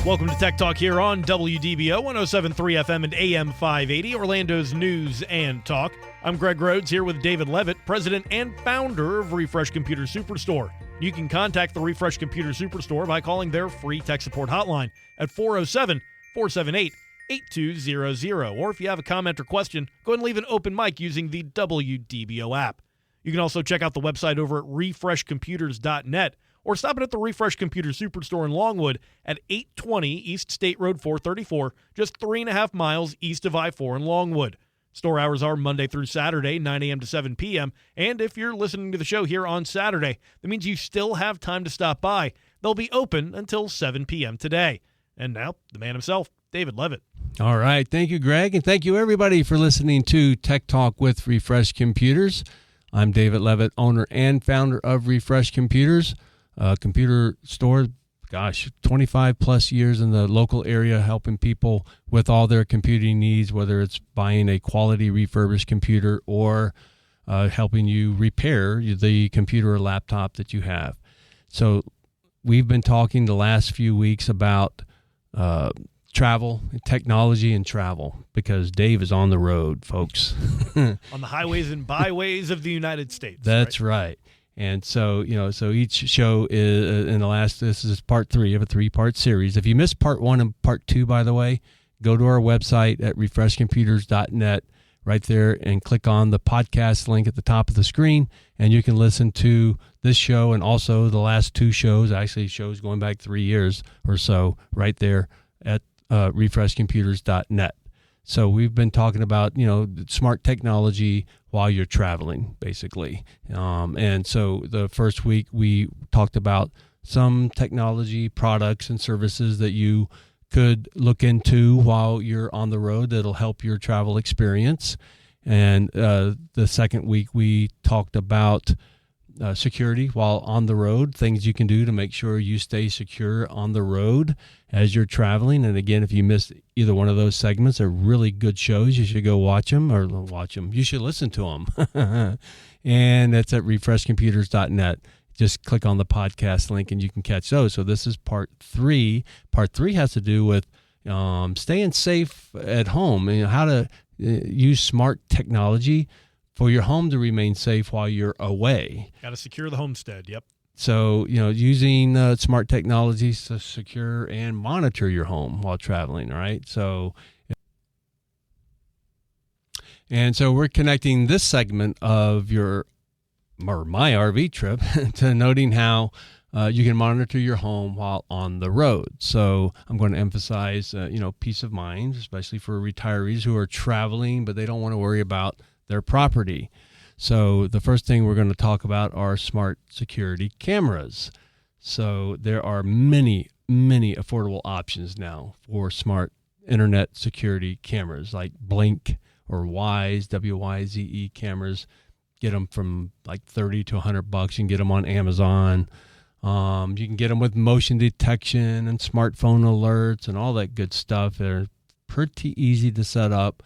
Welcome to Tech Talk here on WDBO 107.3 FM and AM 580, Orlando's news and talk. I'm Greg Rhodes here with David Levitt, president and founder of Refresh Computer Superstore. You can contact the Refresh Computer Superstore by calling their free tech support hotline at 407-478-8200. Or if you have a comment or question, go ahead and leave an open mic using the WDBO app. You can also check out the website over at refreshcomputers.net or stop in at the Refresh Computer Superstore in Longwood at 820 East State Road 434, just 3.5 miles east of I-4 in Longwood. Store hours are Monday through Saturday, 9 a.m. to 7 p.m., and if you're listening to the show here on Saturday, that means you still have time to stop by. They'll be open until 7 p.m. today. And now, the man himself, David Levitt. All right. Thank you, Greg, and thank you, everybody, for listening to Tech Talk with Refresh Computers. I'm David Levitt, owner and founder of Refresh Computers. Computer store, 25 plus years in the local area, helping people with all their computing needs, whether it's buying a quality refurbished computer or helping you repair the computer or laptop that you have. So we've been talking the last few weeks about travel, technology and travel, because Dave is on the road, folks. On the highways and byways of the United States. That's right. And so, so each show is this is part 3 of a 3-part series. If you missed part 1 and part 2, by the way, go to our website at refreshcomputers.net right there and click on the podcast link at the top of the screen. And you can listen to this show and also the last 2 shows, actually shows going back 3 years or so, right there at refreshcomputers.net. So we've been talking about, smart technology while you're traveling, basically. And so the first week we talked about some technology products and services that you could look into while you're on the road that'll help your travel experience. And the second week we talked about security while on the road, things you can do to make sure you stay secure on the road as you're traveling. And again, if you missed either one of those segments, they're really good shows. You should go watch them. You should listen to them. And that's at refreshcomputers.net. Just click on the podcast link and you can catch those. So this is part 3. Part 3 has to do with staying safe at home and how to use smart technology for your home to remain safe while you're away. Got to secure the homestead, yep. So, using smart technologies to secure and monitor your home while traveling, all right? So we're connecting this segment of my RV trip to noting how you can monitor your home while on the road. So I'm going to emphasize, peace of mind, especially for retirees who are traveling, but they don't want to worry about their property. So the first thing we're going to talk about are smart security cameras. So there are many, many affordable options now for smart internet security cameras like Blink or Wyze, W-Y-Z-E cameras. Get them from like $30 to $100. You can get them on Amazon. You can get them with motion detection and smartphone alerts and all that good stuff. They're pretty easy to set up.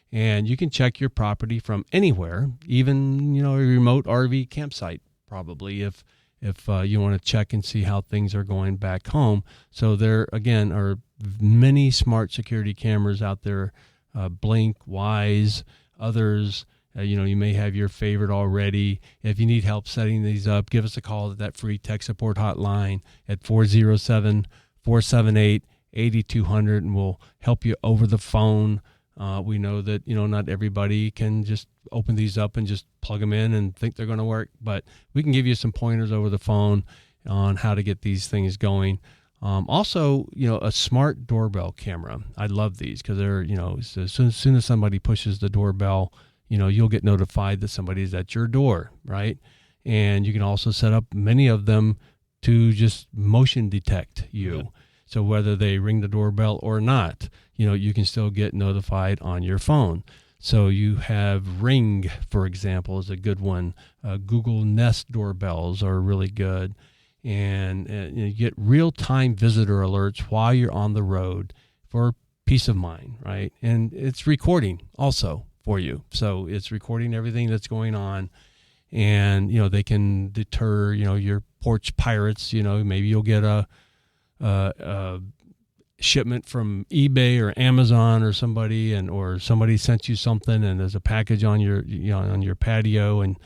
And you can check your property from anywhere, even, a remote RV campsite, probably, if you want to check and see how things are going back home. So there, again, are many smart security cameras out there, Blink, Wyze, others. You may have your favorite already. If you need help setting these up, give us a call at that free tech support hotline at 407-478-8200, and we'll help you over the phone. We know that, not everybody can just open these up and just plug them in and think they're going to work, but we can give you some pointers over the phone on how to get these things going. Also, a smart doorbell camera. I love these because they're, as soon as somebody pushes the doorbell, you'll get notified that somebody's at your door, right? And you can also set up many of them to just motion detect you. Mm-hmm. So whether they ring the doorbell or not, you can still get notified on your phone. So you have Ring, for example, is a good one. Google Nest doorbells are really good. And you get real-time visitor alerts while you're on the road for peace of mind, right? And it's recording also for you. So it's recording everything that's going on. And, they can deter, your porch pirates. Maybe you'll get a shipment from eBay or Amazon or somebody, or somebody sent you something and there's a package on your on your patio, and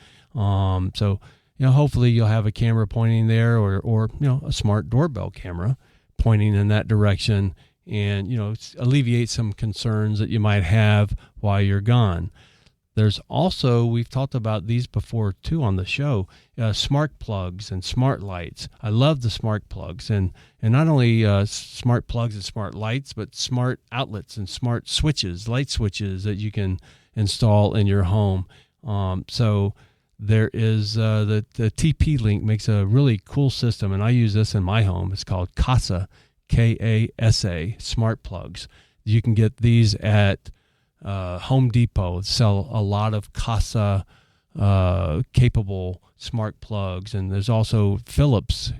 so hopefully you'll have a camera pointing there, or a smart doorbell camera pointing in that direction, and alleviate some concerns that you might have while you're gone. There's also, we've talked about these before too on the show, smart plugs and smart lights. I love the smart plugs, and not only smart plugs and smart lights, but smart outlets and smart switches, light switches that you can install in your home. So there is the TP-Link makes a really cool system, and I use this in my home. It's called Kasa, Kasa, smart plugs. You can get these at Home Depot. Sell a lot of Kasa capable smart plugs, and there's also Philips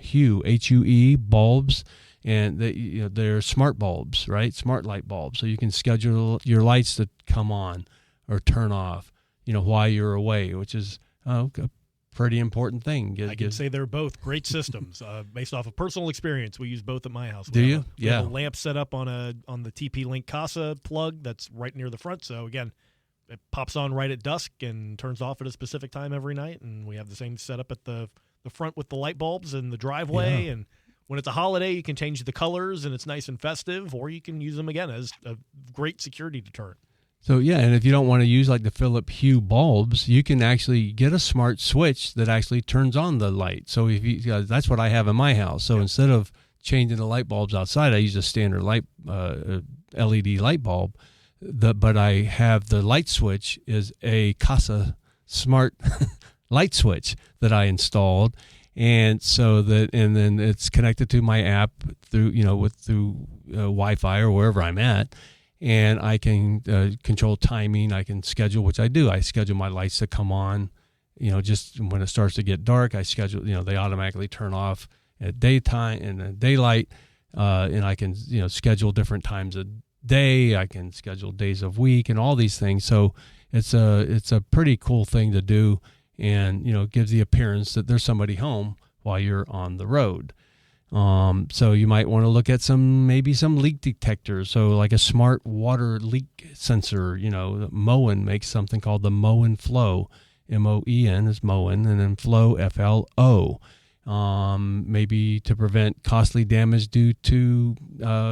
Hue, HUE bulbs, and they're smart bulbs, right? Smart light bulbs, so you can schedule your lights to come on or turn off, while you're away, which is a pretty important thing. I can say they're both great systems based off of personal experience. We use both at my house. Do you? We have a lamp set up on the TP-Link Kasa plug that's right near the front. So again, it pops on right at dusk and turns off at a specific time every night. And we have the same setup at the front with the light bulbs and the driveway. Yeah. And when it's a holiday, you can change the colors and it's nice and festive, or you can use them again as a great security deterrent. So, and if you don't want to use like the Philips Hue bulbs, you can actually get a smart switch that actually turns on the light. So that's what I have in my house. So instead of changing the light bulbs outside, I use a standard LED light bulb. But I have the light switch is a Kasa smart light switch that I installed. And so and then it's connected to my app through Wi-Fi or wherever I'm at. And I can control timing. I can schedule, which I do. I schedule my lights to come on, just when it starts to get dark. I schedule, they automatically turn off at daytime and daylight. And I can, schedule different times of day. I can schedule days of week and all these things. So it's a pretty cool thing to do, and it gives the appearance that there's somebody home while you're on the road. So you might want to look at maybe some leak detectors. So like a smart water leak sensor, Moen makes something called the Moen Flow, MOEN is Moen, and then Flow, FLO. Maybe to prevent costly damage due to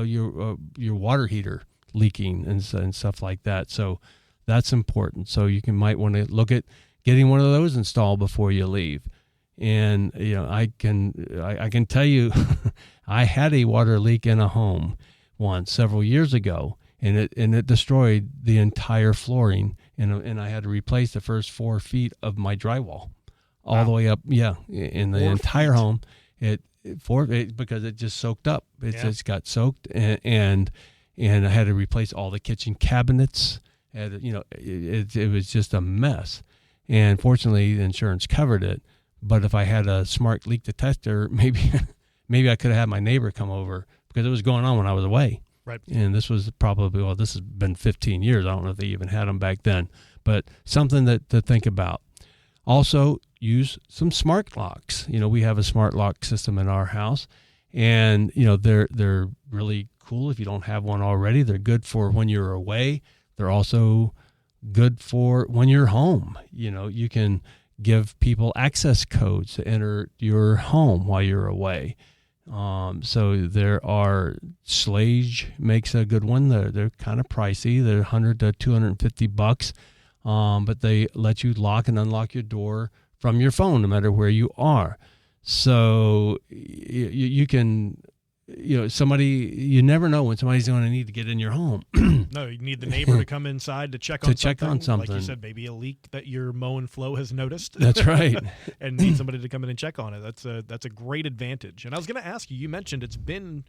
your water heater leaking and stuff like that. So that's important. So you might want to look at getting one of those installed before you leave. And I can tell you, I had a water leak in a home once several years ago, and it destroyed the entire flooring, and I had to replace the first 4 feet of my drywall, all the way up, in the entire home. Because it just soaked up. It just got soaked, and I had to replace all the kitchen cabinets. And it was just a mess. And fortunately, the insurance covered it. But if I had a smart leak detector, maybe I could have had my neighbor come over, because it was going on when I was away. Right. And this was this has been 15 years. I don't know if they even had them back then. But something to think about. Also, use some smart locks. We have a smart lock system in our house, and they're really cool if you don't have one already. They're good for when you're away. They're also good for when you're home. You can give people access codes to enter your home while you're away. So there are, Schlage makes a good one. They're kind of pricey. They're $100 to $250, but they let you lock and unlock your door from your phone, no matter where you are. So you can, you never know when somebody's going to need to get in your home. No, you need the neighbor to come inside to check on something. Like you said, maybe a leak that your Moen Flow has noticed. That's right. And need somebody to come in and check on it. That's a great advantage. And I was going to ask you, you mentioned it's been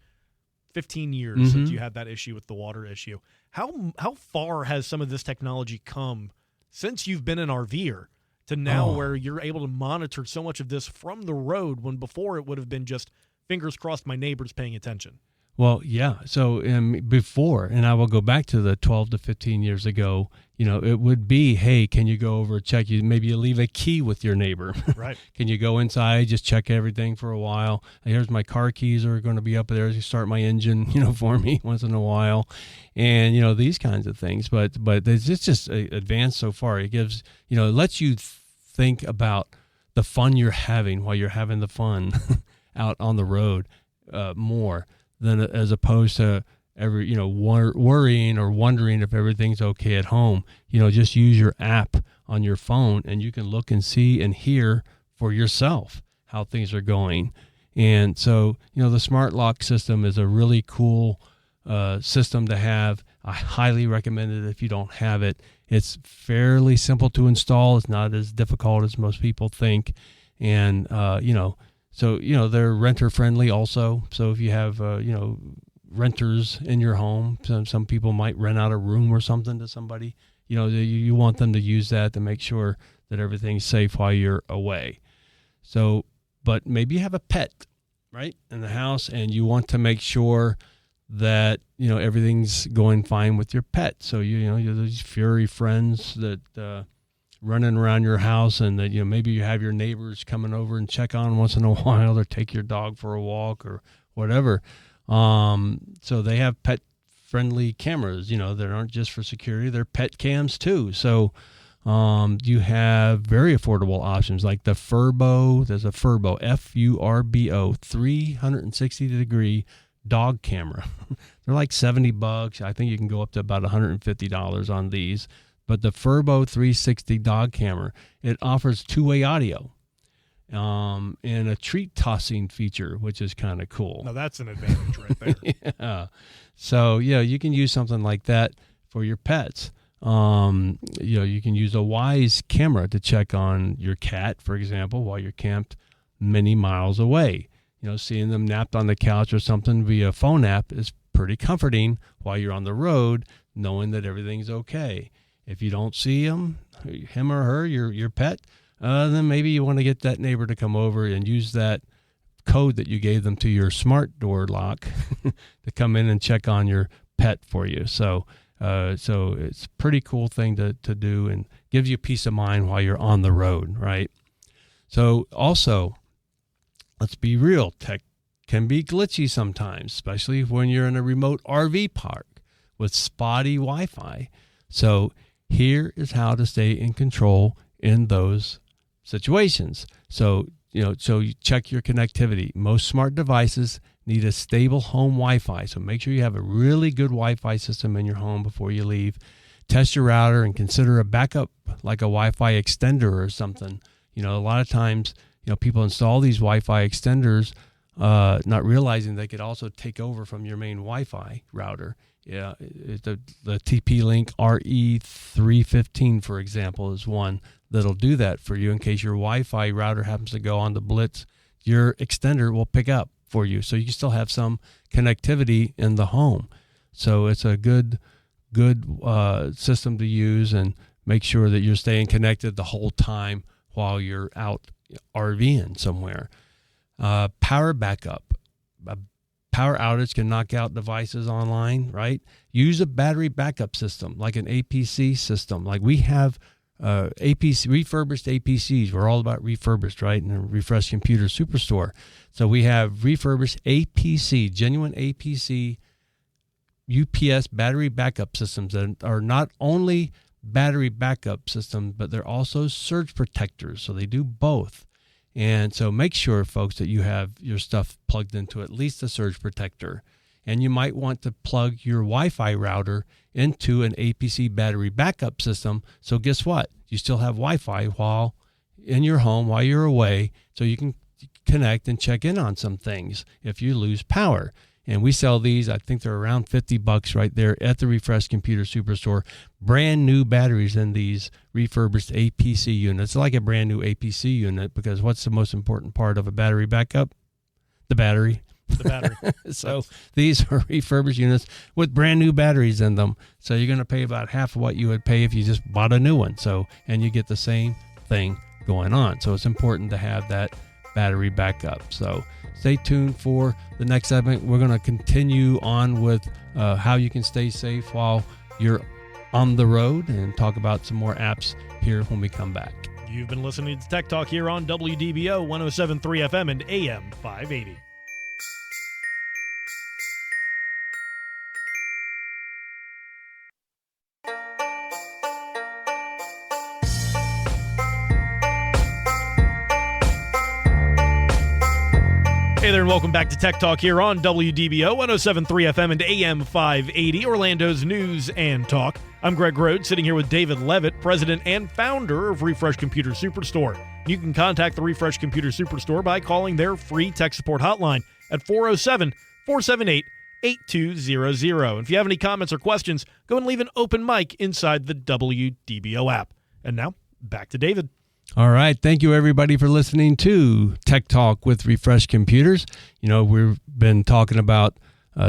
15 years since you had that issue with the water issue. How far has some of this technology come since you've been an RVer to now where you're able to monitor so much of this from the road, when before it would have been just fingers crossed my neighbor's paying attention? Well, yeah. So before, and I will go back to the 12 to 15 years ago, it would be, hey, can you go over, check, maybe you leave a key with your neighbor. Right. Can you go inside, just check everything for a while? Here's my car keys are going to be up there. You start my engine, for me once in a while. And, these kinds of things. But it's just advanced so far. It gives, it lets you think about the fun you're having while you're having the fun out on the road more than as opposed to worrying or wondering if everything's okay at home. Just use your app on your phone and you can look and see and hear for yourself how things are going. And so, the smart lock system is a really cool system to have. I highly recommend it if you don't have it. It's fairly simple to install. It's not as difficult as most people think. And, so, they're renter friendly also. So if you have, renters in your home, some people might rent out a room or something to somebody, you want them to use that to make sure that everything's safe while you're away. So, but maybe you have a pet, right, in the house, and you want to make sure that, everything's going fine with your pet. So, you're these furry friends that, running around your house, and that maybe you have your neighbors coming over and check on once in a while or take your dog for a walk or whatever. So they have pet friendly cameras, that aren't just for security, they're pet cams too. So you have very affordable options like the Furbo. There's a Furbo, Furbo, 360-degree dog camera. They're like $70. I think you can go up to about $150 on these. But the Furbo 360 dog camera, it offers two-way audio and a treat tossing feature, which is kind of cool. Now that's an advantage right there. Yeah. So, you can use something like that for your pets. You can use a Wise camera to check on your cat, for example, while you're camped many miles away. Seeing them napped on the couch or something via phone app is pretty comforting while you're on the road, knowing that everything's okay. If you don't see him or her, your pet, then maybe you want to get that neighbor to come over and use that code that you gave them to your smart door lock to come in and check on your pet for you. So it's a pretty cool thing to do and gives you peace of mind while you're on the road, right? So also, let's be real, tech can be glitchy sometimes, especially when you're in a remote RV park with spotty Wi-Fi. So here is how to stay in control in those situations. So you check your connectivity. Most smart devices need a stable home Wi-Fi. So make sure you have a really good Wi-Fi system in your home before you leave. Test your router and consider a backup like a Wi-Fi extender or something. A lot of times, people install these Wi-Fi extenders, not realizing they could also take over from your main Wi-Fi router. Yeah, the TP-Link RE315, for example, is one that'll do that for you in case your Wi-Fi router happens to go on the blitz. Your extender will pick up for you, so you can still have some connectivity in the home. So it's a good system to use, and make sure that you're staying connected the whole time while you're out RVing somewhere. Power backup. Power outage can knock out devices online, right? Use a battery backup system like an APC system. Like we have refurbished APCs. We're all about refurbished, right? In a Refresh Computer Superstore. So we have refurbished APC, genuine APC UPS battery backup systems that are not only battery backup systems, but they're also surge protectors. So they do both. And so make sure, folks, that you have your stuff plugged into at least a surge protector. And you might want to plug your Wi-Fi router into an APC battery backup system. So guess what? You still have Wi-Fi while in your home, while you're away, so you can connect and check in on some things if you lose power. And we sell these, I think they're around $50 right there at the Refresh Computer Superstore. Brand new batteries in these refurbished APC units. It's like a brand new APC unit, because what's the most important part of a battery backup? The battery. The battery. So these are refurbished units with brand new batteries in them. So you're going to pay about half of what you would pay if you just bought a new one. So, and you get the same thing going on. So it's important to have that battery backup. So stay tuned for the next segment. We're going to continue on with how you can stay safe while you're on the road and talk about some more apps here when we come back. You've been listening to Tech Talk here on WDBO 107.3 FM and AM 580. Hey there, and welcome back to Tech Talk here on WDBO 107.3 FM and AM 580, Orlando's news and talk. I'm Greg Rhodes, sitting here with David Levitt, president and founder of Refresh Computer Superstore. You can contact the Refresh Computer Superstore by calling their free tech support hotline at 407-478-8200. And if you have any comments or questions, go and leave an open mic inside the WDBO app. And now, back to David. All right. Thank you, everybody, for listening to Tech Talk with Refresh Computers. You know, we've been talking about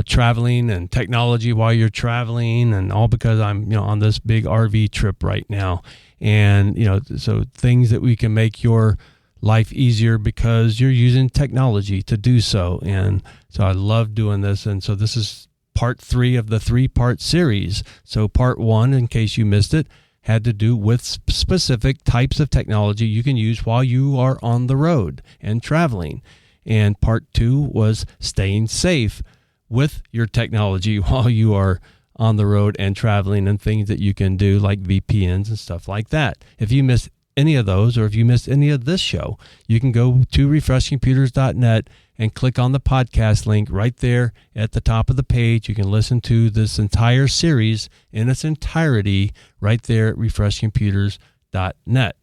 traveling and technology while you're traveling, and all because I'm, on this big RV trip right now. And, so things that we can make your life easier because you're using technology to do so. And so I love doing this. And so this is part 3 of the 3-part series. So part 1, in case you missed it, had to do with specific types of technology you can use while you are on the road and traveling. And part 2 was staying safe with your technology while you are on the road and traveling, and things that you can do like VPNs and stuff like that. If you missed any of those, or if you missed any of this show, you can go to refreshcomputers.net and click on the podcast link right there at the top of the page. You can listen to this entire series in its entirety right there at refreshcomputers.net.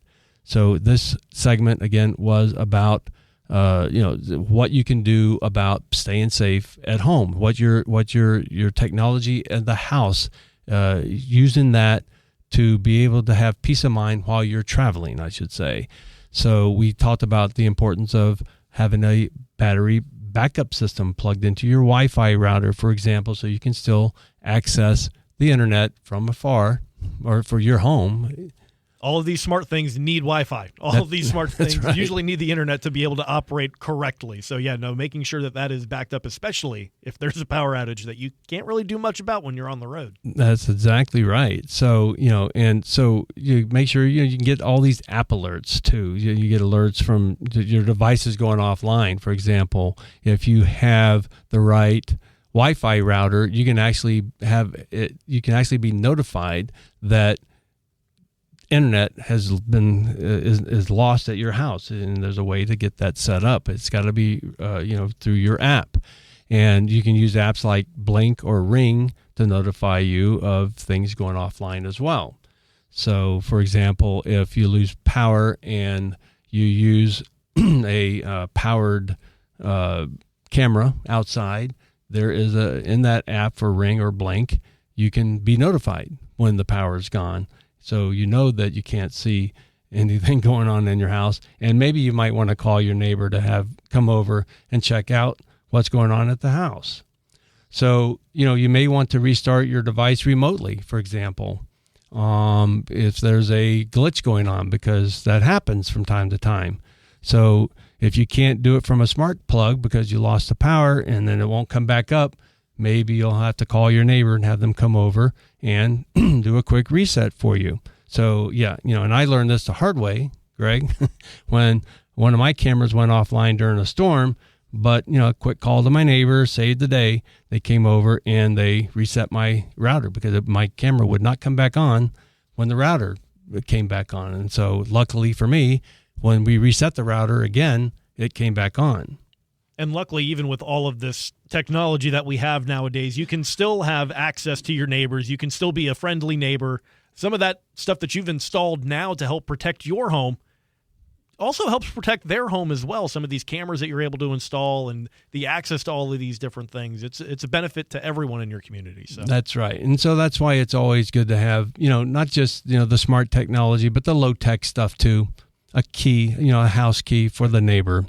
So this segment, again, was about what you can do about staying safe at home, what your technology at the house, using that to be able to have peace of mind while you're traveling, I should say. So we talked about the importance of having a battery backup system plugged into your Wi-Fi router, for example, so you can still access the internet from afar or for your home. All of these smart things need Wi-Fi. All of these smart things usually need the internet to be able to operate correctly. So making sure that is backed up, especially if there's a power outage that you can't really do much about when you're on the road. That's exactly right. So, and so you make sure you can get all these app alerts too. You get alerts from your devices going offline. For example, if you have the right Wi-Fi router, you can actually be notified that internet has been is lost at your house, and there's a way to get that set up. It's got to be through your app, and you can use apps like Blink or Ring to notify you of things going offline as well. So, for example, if you lose power and you use a powered camera outside, there is in that app for Ring or Blink, you can be notified when the power is gone. So you know that you can't see anything going on in your house. And maybe you might want to call your neighbor to have come over and check out what's going on at the house. So, you may want to restart your device remotely, for example, if there's a glitch going on, because that happens from time to time. So if you can't do it from a smart plug because you lost the power and then it won't come back up, maybe you'll have to call your neighbor and have them come over and do a quick reset for you. So, and I learned this the hard way, Greg, when one of my cameras went offline during a storm, but, a quick call to my neighbor saved the day. They came over and they reset my router because my camera would not come back on when the router came back on. And so luckily for me, when we reset the router again, it came back on. And luckily, even with all of this technology that we have nowadays, you can still have access to your neighbors. You can still be a friendly neighbor. Some of that stuff that you've installed now to help protect your home also helps protect their home as well. Some of these cameras that you're able to install and the access to all of these different things, it's a benefit to everyone in your community. So that's right. And so that's why it's always good to have, not just, the smart technology, but the low-tech stuff too. A key, a house key for the neighbor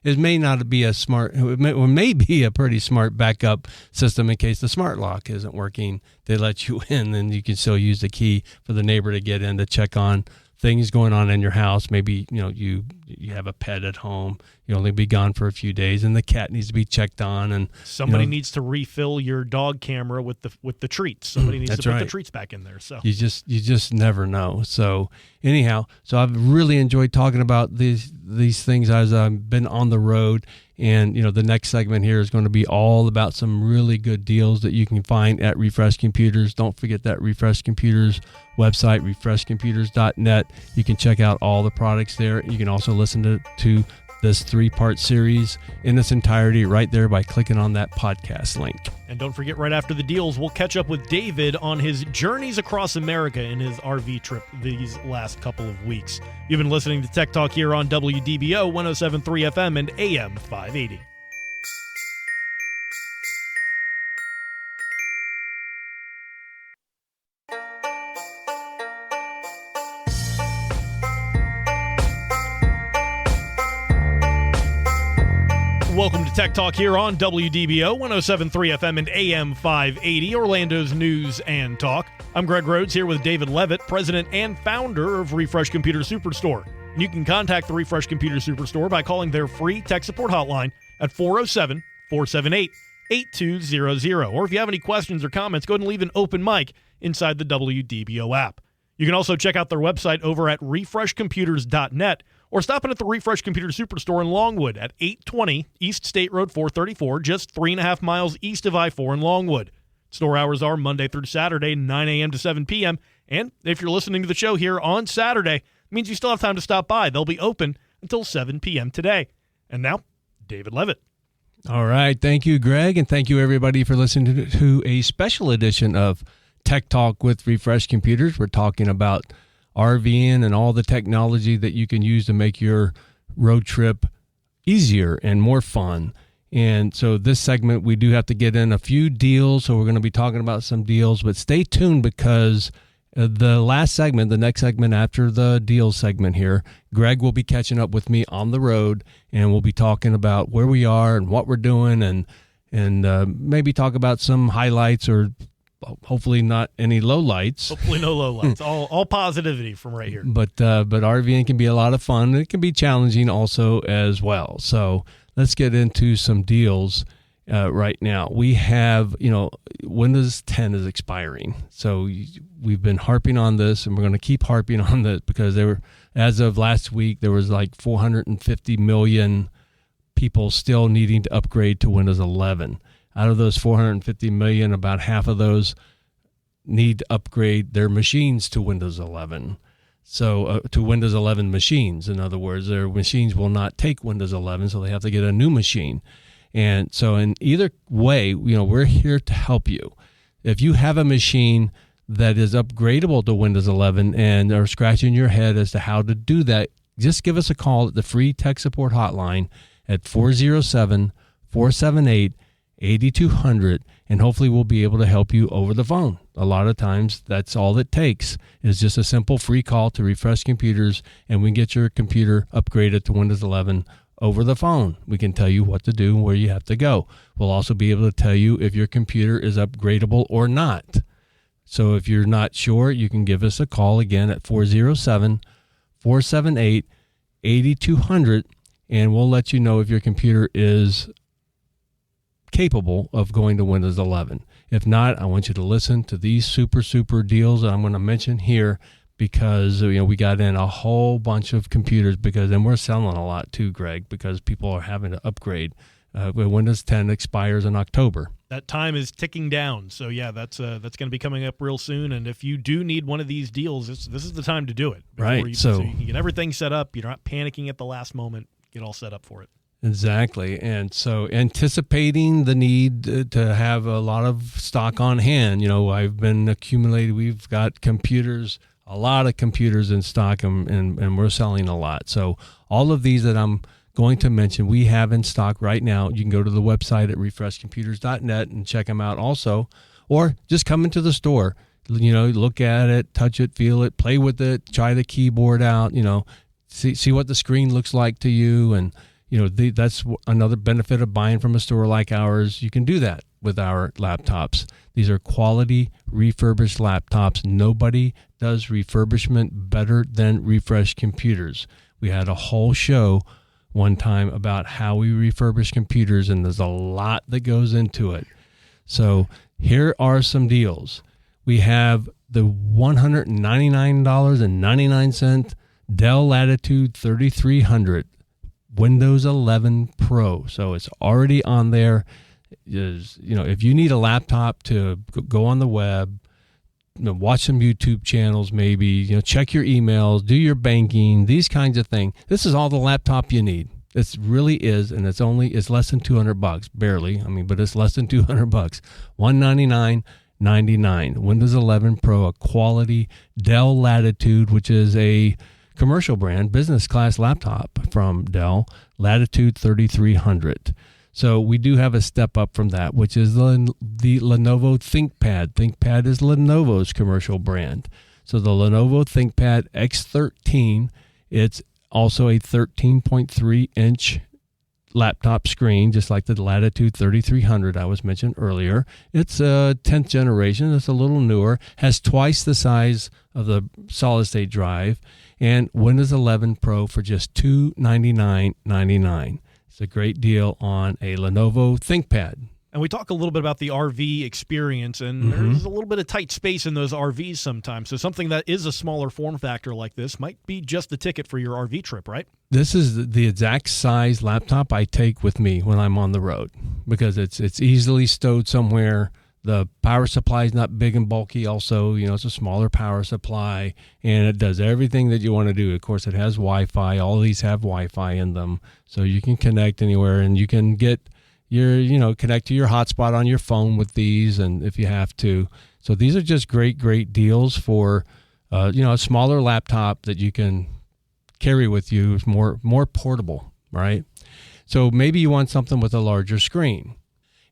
it may not be a smart, it may be a pretty smart backup system in case the smart lock isn't working. They let you in, and you can still use the key for the neighbor to get in to check on things going on in your house. Maybe, you have a pet at home. You only be gone for a few days, and the cat needs to be checked on. And somebody needs to refill your dog camera with the treats. Somebody needs to put the treats back in there. So you just never know. So anyhow, I've really enjoyed talking about these things as I've been on the road. And, the next segment here is going to be all about some really good deals that you can find at Refresh Computers. Don't forget that Refresh Computers website, refreshcomputers.net. You can check out all the products there. You can also listen to this 3-part series in its entirety right there by clicking on that podcast link. And don't forget, right after the deals, we'll catch up with David on his journeys across America in his RV trip these last couple of weeks. You've been listening to Tech Talk here on WDBO 107.3 FM and AM 580. Welcome to Tech Talk here on WDBO 107.3 FM and AM 580, Orlando's news and talk. I'm Greg Rhodes here with David Levitt, president and founder of Refresh Computer Superstore. And you can contact the Refresh Computer Superstore by calling their free tech support hotline at 407-478-8200. Or if you have any questions or comments, go ahead and leave an open mic inside the WDBO app. You can also check out their website over at refreshcomputers.net or stop in at the Refresh Computer Superstore in Longwood at 820 East State Road 434, just 3.5 miles east of I-4 in Longwood. Store hours are Monday through Saturday, 9 a.m. to 7 p.m. And if you're listening to the show here on Saturday, it means you still have time to stop by. They'll be open until 7 p.m. today. And now, David Levitt. All right. Thank you, Greg, and thank you, everybody, for listening to a special edition of Tech Talk with Refresh Computers. We're talking about RVing and all the technology that you can use to make your road trip easier and more fun. And so this segment, we do have to get in a few deals. So we're going to be talking about some deals, but stay tuned because the last segment, the next segment after the deals segment here, Greg will be catching up with me on the road, and we'll be talking about where we are and what we're doing, and maybe talk about some highlights or hopefully not any lowlights. Hopefully no lowlights. all positivity from right here. But RVing can be a lot of fun. It can be challenging also as well. So let's get into some deals right now. We have, Windows 10 is expiring. So we've been harping on this, and we're going to keep harping on this because as of last week, there was like 450 million people still needing to upgrade to Windows 11. Out of those 450 million, about half of those need to upgrade their machines to Windows 11. So to Windows 11 machines. In other words, their machines will not take Windows 11, so they have to get a new machine. And so in either way, we're here to help you. If you have a machine that is upgradable to Windows 11 and are scratching your head as to how to do that, just give us a call at the free tech support hotline at 407-478-8200, and hopefully we'll be able to help you over the phone. A lot of times that's all it takes is just a simple free call to Refresh Computers, and we can get your computer upgraded to Windows 11 over the phone. We can tell you what to do and where you have to go. We'll also be able to tell you if your computer is upgradable or not. So if you're not sure, you can give us a call again at 407-478-8200, and we'll let you know if your computer is capable of going to Windows 11. If not, I want you to listen to these super deals that I'm going to mention here because we got in a whole bunch of computers and we're selling a lot too, Greg, because people are having to upgrade. Windows 10 expires in October. That time is ticking down. So yeah, that's going to be coming up real soon. And if you do need one of these deals, this is the time to do it. Right. So you can get everything set up. You're not panicking at the last moment. Get all set up for it. Exactly. And so anticipating the need to have a lot of stock on hand, I've been accumulating, we've got a lot of computers in stock, and we're selling a lot. So all of these that I'm going to mention, we have in stock right now. You can go to the website at refreshcomputers.net and check them out also, or just come into the store, look at it, touch it, feel it, play with it, try the keyboard out, see what the screen looks like to you, and That's another benefit of buying from a store like ours. You can do that with our laptops. These are quality refurbished laptops. Nobody does refurbishment better than Refresh Computers. We had a whole show one time about how we refurbish computers, and there's a lot that goes into it. So here are some deals. We have the $199.99 Dell Latitude 3300 Windows 11 Pro. So it's already on there. If you need a laptop to go on the web, watch some YouTube channels, maybe, check your emails, do your banking, these kinds of things. This is all the laptop you need. This really is, and it's less than $200, barely. But it's less than $200. $199.99. Windows 11 Pro, a quality Dell Latitude, which is a commercial brand, business class laptop from Dell, Latitude 3300. So we do have a step up from that, which is the Lenovo ThinkPad. ThinkPad is Lenovo's commercial brand. So the Lenovo ThinkPad X13, it's also a 13.3-inch laptop screen, just like the Latitude 3300 I was mentioned earlier. It's a 10th generation. It's a little newer, has twice the size of the solid-state drive, and Windows 11 Pro for just $299.99. It's a great deal on a Lenovo ThinkPad. And we talk a little bit about the RV experience, and there's a little bit of tight space in those RVs sometimes. So something that is a smaller form factor like this might be just the ticket for your RV trip, right? This is the exact size laptop I take with me when I'm on the road because it's easily stowed somewhere. The power supply is not big and bulky. Also, it's a smaller power supply, and it does everything that you want to do. Of course, it has Wi-Fi. All of these have Wi-Fi in them, so you can connect anywhere, and you can get connect to your hotspot on your phone with these, and if you have to. So these are just great deals for, a smaller laptop that you can carry with you. It's more portable, right? So maybe you want something with a larger screen.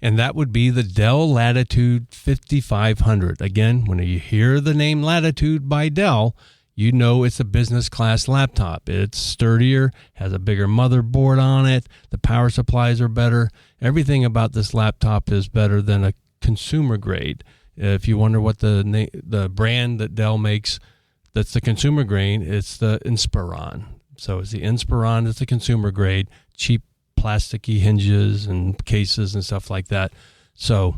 And that would be the Dell Latitude 5500. Again, when you hear the name Latitude by Dell, you know it's a business class laptop. It's sturdier, has a bigger motherboard on it, the power supplies are better. Everything about this laptop is better than a consumer grade. If you wonder what the brand that Dell makes that's the consumer grade, it's the Inspiron. So it's the Inspiron, it's the consumer grade, cheap plasticky hinges and cases and stuff like that. So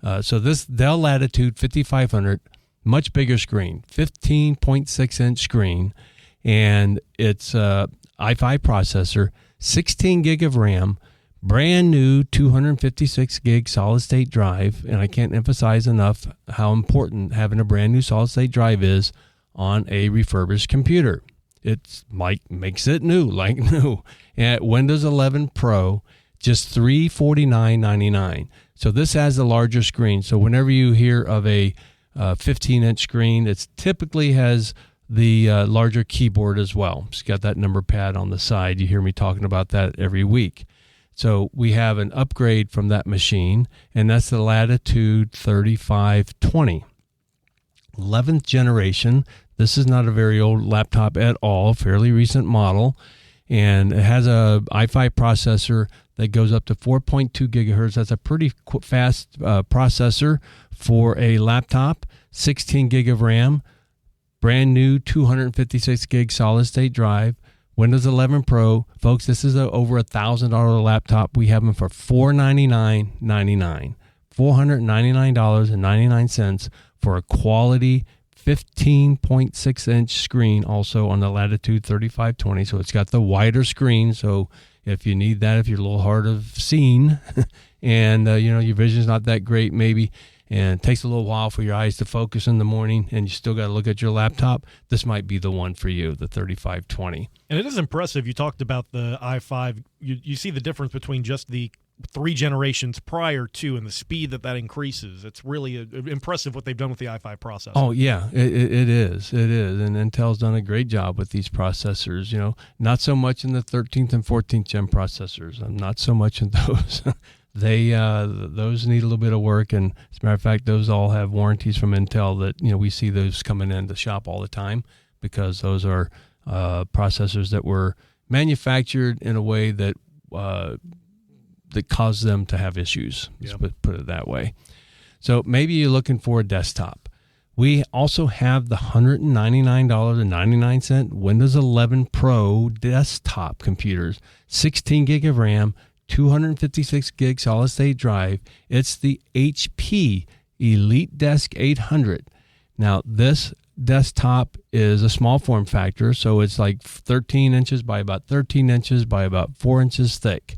this Dell Latitude 5500, much bigger screen, 15.6-inch screen, and it's a i5 processor, 16 gig of RAM, brand new 256 gig solid state drive, and I can't emphasize enough how important having a brand new solid state drive is on a refurbished computer. It's like makes it new, like new. And Windows 11 Pro, just $349.99. So this has a larger screen. So whenever you hear of a 15-inch screen, it typically has the larger keyboard as well. It's got that number pad on the side. You hear me talking about that every week. So we have an upgrade from that machine, and that's the Latitude 3520. 11th generation. This is not a very old laptop at all, fairly recent model, and it has a i5 processor that goes up to 4.2 gigahertz. That's a pretty fast processor for a laptop, 16 gig of RAM, brand new 256 gig solid state drive, Windows 11 Pro. Folks, this is over $1,000 laptop. We have them for $499.99. $499.99 for a quality 15.6-inch screen, also on the Latitude 3520. So it's got the wider screen. So if you need that, if you're a little hard of seeing and your vision's not that great maybe, and it takes a little while for your eyes to focus in the morning, and you still got to look at your laptop, this might be the one for you, the 3520. And it is impressive. You talked about the i5. You see the difference between just the 3 generations prior to and the speed that increases. It's really impressive what they've done with the i5 processor. Oh, yeah, it is. It is. And Intel's done a great job with these processors. Not so much in the 13th and 14th gen processors. I'm not so much in those. Those need a little bit of work. And as a matter of fact, those all have warranties from Intel that, we see those coming in the shop all the time because those are processors that were manufactured in a way that that cause them to have issues. Yep. Let's put it that way. So maybe you're looking for a desktop. We also have the $199.99 Windows 11 Pro desktop computers, 16 gig of RAM, 256 gig solid state drive. It's the HP EliteDesk 800. Now, this desktop is a small form factor, so it's like 13 inches by about 13 inches by about 4 inches thick.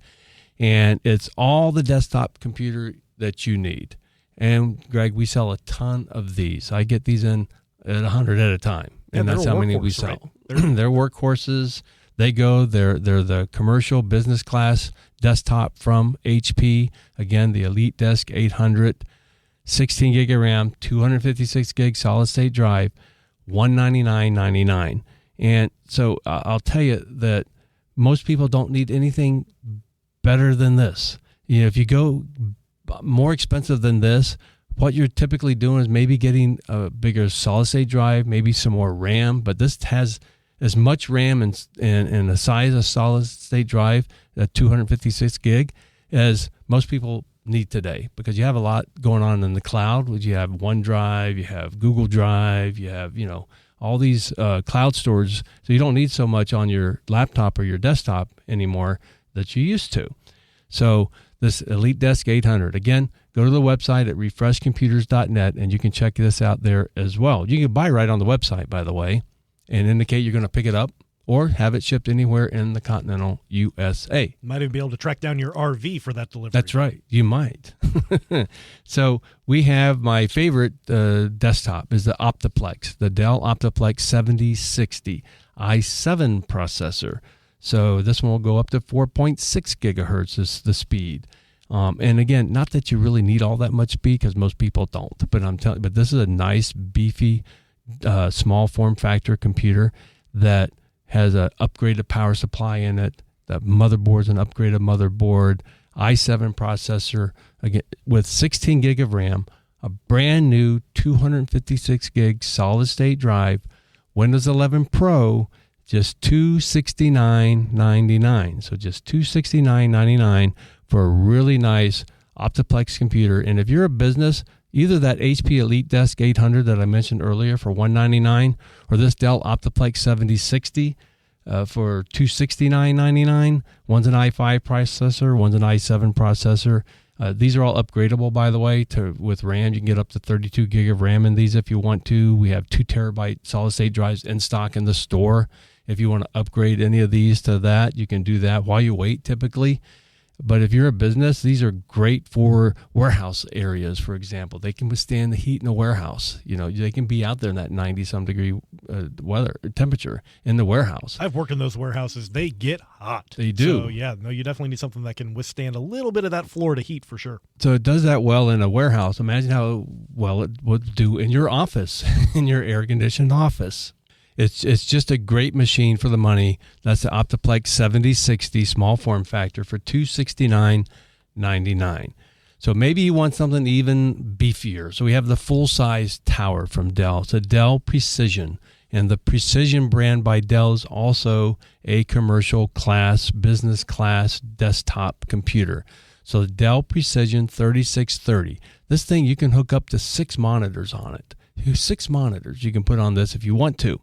And it's all the desktop computer that you need. And, Greg, we sell a ton of these. I get these in at 100 at a time, and that's how many we sell. Right? They're workhorses. They're the commercial business class desktop from HP. Again, the EliteDesk 800, 16 gig of RAM, 256 gig solid state drive, $199.99. And so I'll tell you that most people don't need anything better than this. You know, if you go more expensive than this, what you're typically doing is maybe getting a bigger solid state drive, maybe some more RAM, but this has as much RAM and the size of solid state drive at 256 gig as most people need today, because you have a lot going on in the cloud. You have OneDrive, you have Google Drive, you have, all these cloud storage. So you don't need so much on your laptop or your desktop anymore that you used to. So this EliteDesk 800, again, go to the website at refreshcomputers.net and you can check this out there as well. You can buy right on the website, by the way, and indicate you're going to pick it up or have it shipped anywhere in the continental USA. Might even be able to track down your RV for that delivery. That's right. You might. So we have my favorite desktop is the Optiplex, the Dell Optiplex 7060 i7 processor. So this one will go up to 4.6 gigahertz is the speed. And again, not that you really need all that much speed because most people don't, but but this is a nice, beefy, small form factor computer that has an upgraded power supply in it. The motherboard's an upgraded motherboard, i7 processor, again with 16 gig of RAM, a brand new 256 gig solid state drive, Windows 11 Pro, just $269.99. So just $269.99 for a really nice Optiplex computer. And if you're a business, either that HP EliteDesk 800 that I mentioned earlier for $199, or this Dell Optiplex 7060 for $269.99. One's an i5 processor, one's an i7 processor. These are all upgradable, by the way, with RAM. You can get up to 32 gig of RAM in these if you want to. We have 2 terabyte solid state drives in stock in the store. If you want to upgrade any of these to that, you can do that while you wait typically. But if you're a business, these are great for warehouse areas, for example. They can withstand the heat in a warehouse. They can be out there in that 90-some degree temperature in the warehouse. I've worked in ththose warehouses. They get hot. They do. So, yeah, no, you definitely need something that can withstand a little bit of that Florida heat for sure. So it does that well in a warehouse. Imagine how well it would do in your office, in your air-conditioned office. It's just a great machine for the money. That's the Optiplex 7060 small form factor for $269.99. So maybe you want something even beefier. So we have the full-size tower from Dell. It's a Dell Precision. And the Precision brand by Dell is also a commercial class, business class desktop computer. So the Dell Precision 3630. This thing, you can hook up to 6 monitors on it. 6 monitors you can put on this if you want to.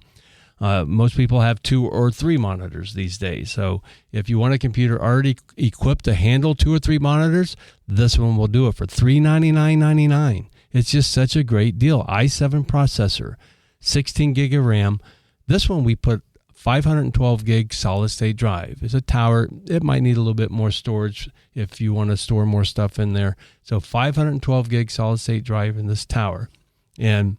Most people have 2 or 3 monitors these days. So if you want a computer already equipped to handle 2 or 3 monitors, this one will do it for $399.99. It's just such a great deal. i7 processor, 16 gig of RAM. This one we put 512 gig solid state drive. It's a tower. It might need a little bit more storage if you want to store more stuff in there. So 512 gig solid state drive in this tower. And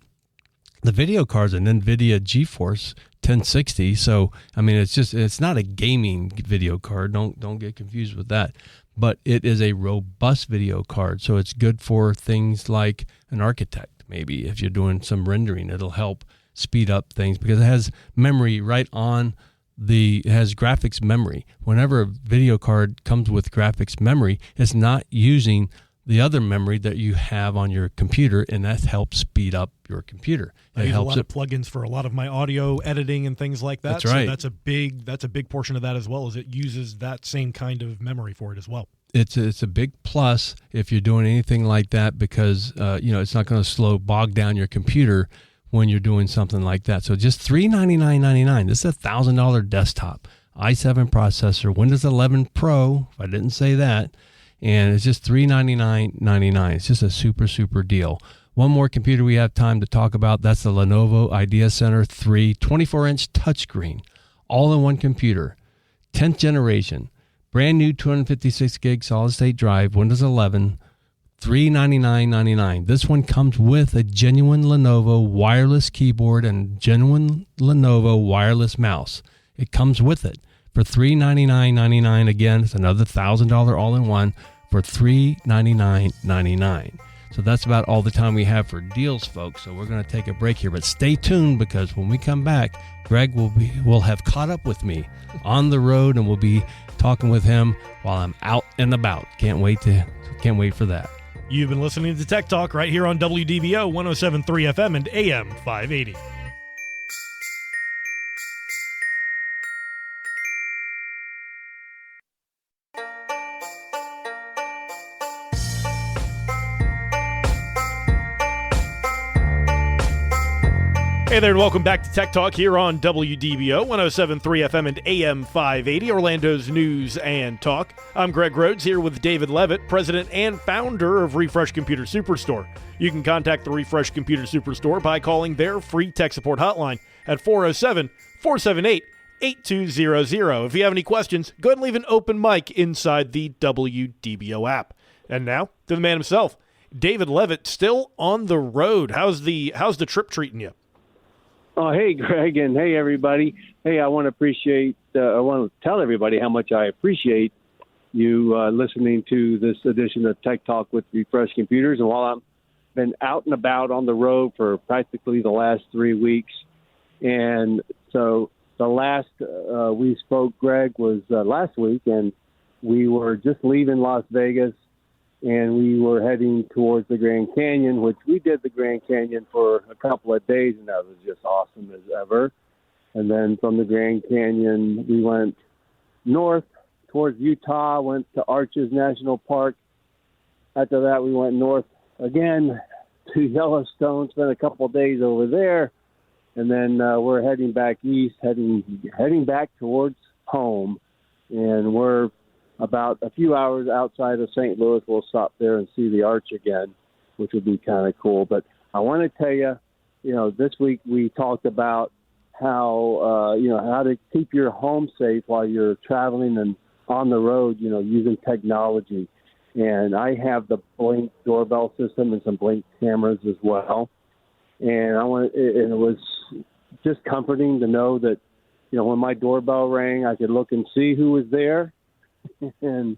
the video card's an NVIDIA GeForce 1060. So, I mean, it's not a gaming video card. Don't get confused with that. But it is a robust video card. So it's good for things like an architect. Maybe if you're doing some rendering, it'll help speed up things because it has memory right on it has graphics memory. Whenever a video card comes with graphics memory, it's not using the other memory that you have on your computer, and that helps speed up your computer. I use a lot of plugins for a lot of my audio editing and things like that. That's right. So that's a big portion of that as well, as it uses that same kind of memory for it as well. It's a big plus if you're doing anything like that, because it's not going to bog down your computer when you're doing something like that. So just $399.99. This is a $1,000 desktop, i7 processor, Windows 11 Pro, if I didn't say that, and it's just $399.99. It's just a super, super deal. One more computer we have time to talk about. That's the Lenovo Idea Center 3 24-inch touchscreen, all-in-one computer, 10th generation, brand new 256 gig solid-state drive, Windows 11, $399.99. This one comes with a genuine Lenovo wireless keyboard and genuine Lenovo wireless mouse. It comes with it for $399.99. Again, it's another $1,000 all-in-one for $399.99. So that's about all the time we have for deals, folks. So we're going to take a break here, but stay tuned, because when we come back, Greg will have caught up with me on the road, and we'll be talking with him while I'm out and about. Can't wait for that. You've been listening to Tech Talk right here on WDBO 107.3 FM and AM 580. Hey there, and welcome back to Tech Talk here on WDBO 107.3 FM and AM 580, Orlando's news and talk. I'm Greg Rhodes here with David Levitt, president and founder of Refresh Computer Superstore. You can contact the Refresh Computer Superstore by calling their free tech support hotline at 407-478-8200. If you have any questions, go ahead and leave an open mic inside the WDBO app. And now to the man himself, David Levitt, still on the road. How's the trip treating you? Oh, hey, Greg, and hey, everybody. Hey, I want to tell everybody how much I appreciate you listening to this edition of Tech Talk with Refresh Computers. And while I've been out and about on the road for practically the last 3 weeks, and so the last we spoke, Greg, was last week, and we were just leaving Las Vegas, and we were heading towards the Grand Canyon, which we did the Grand Canyon for a couple of days, and that was just awesome as ever. And then from the Grand Canyon, we went north towards Utah, went to Arches National Park. After that, we went north again to Yellowstone, spent a couple of days over there, and then we're heading back east, heading back towards home, and we're about a few hours outside of St. Louis. We'll stop there and see the Arch again, which would be kind of cool. But I want to tell you, this week we talked about how to keep your home safe while you're traveling and on the road, using technology. And I have the Blink doorbell system and some Blink cameras as well. And it was just comforting to know that, when my doorbell rang, I could look and see who was there. and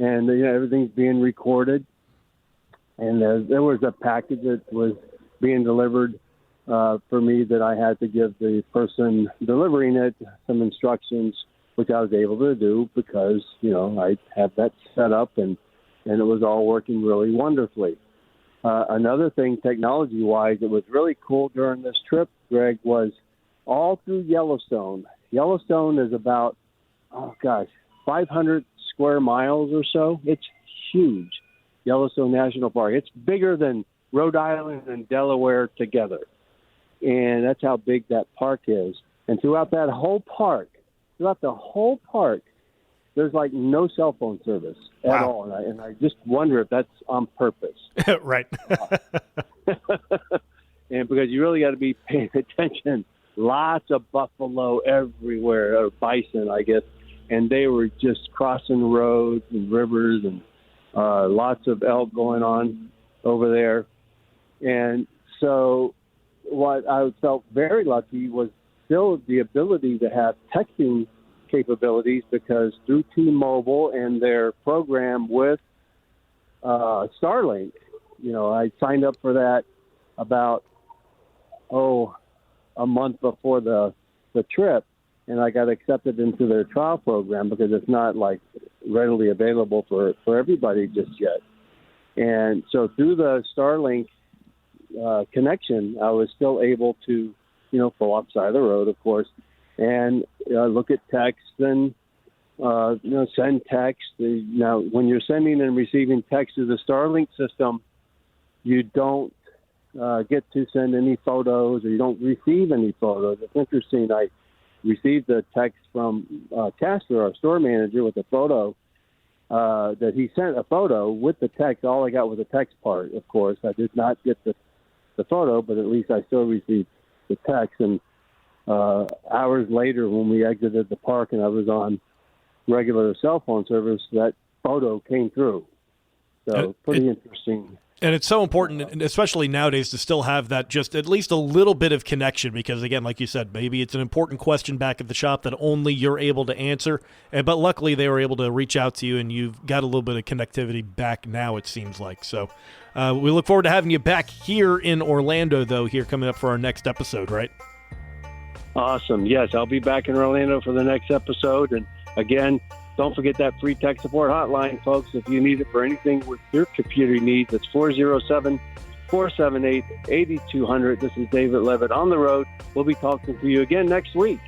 everything's being recorded, and there was a package that was being delivered for me that I had to give the person delivering it some instructions, which I was able to do because I had that set up and it was all working really wonderfully. Another thing, technology-wise, that was really cool during this trip, Greg, was all through Yellowstone. Yellowstone is about 500 square miles or so. It's huge, Yellowstone National Park. It's bigger than Rhode Island and Delaware together. And that's how big that park is. And throughout the whole park, there's like no cell phone service at all. And I just wonder if that's on purpose. Right. And because you really got to be paying attention. Lots of buffalo everywhere, or bison, I guess. And they were just crossing roads and rivers, and lots of elk going on over there. And so what I felt very lucky was still the ability to have texting capabilities, because through T-Mobile and their program with Starlink, I signed up for that about, a month before the trip. And I got accepted into their trial program because it's not like readily available for everybody just yet. And so through the Starlink connection, I was still able to, pull up side of the road, of course, and look at text and, send text. Now, when you're sending and receiving text to the Starlink system, you don't get to send any photos, or you don't receive any photos. It's interesting. I received a text from Castor, our store manager, with a photo that he sent a photo with the text. All I got was the text part, of course. I did not get the photo, but at least I still received the text. And hours later, when we exited the park and I was on regular cell phone service, that photo came through. So pretty interesting. And it's so important, and especially nowadays, to still have that just at least a little bit of connection because, again, like you said, maybe it's an important question back at the shop that only you're able to answer. But luckily, they were able to reach out to you, and you've got a little bit of connectivity back now, it seems like. So we look forward to having you back here in Orlando, though, here coming up for our next episode, right? Awesome. Yes, I'll be back in Orlando for the next episode. And, again, don't forget that free tech support hotline, folks. If you need it for anything with your computer needs, it's 407-478-8200. This is David Levitt on the road. We'll be talking to you again next week.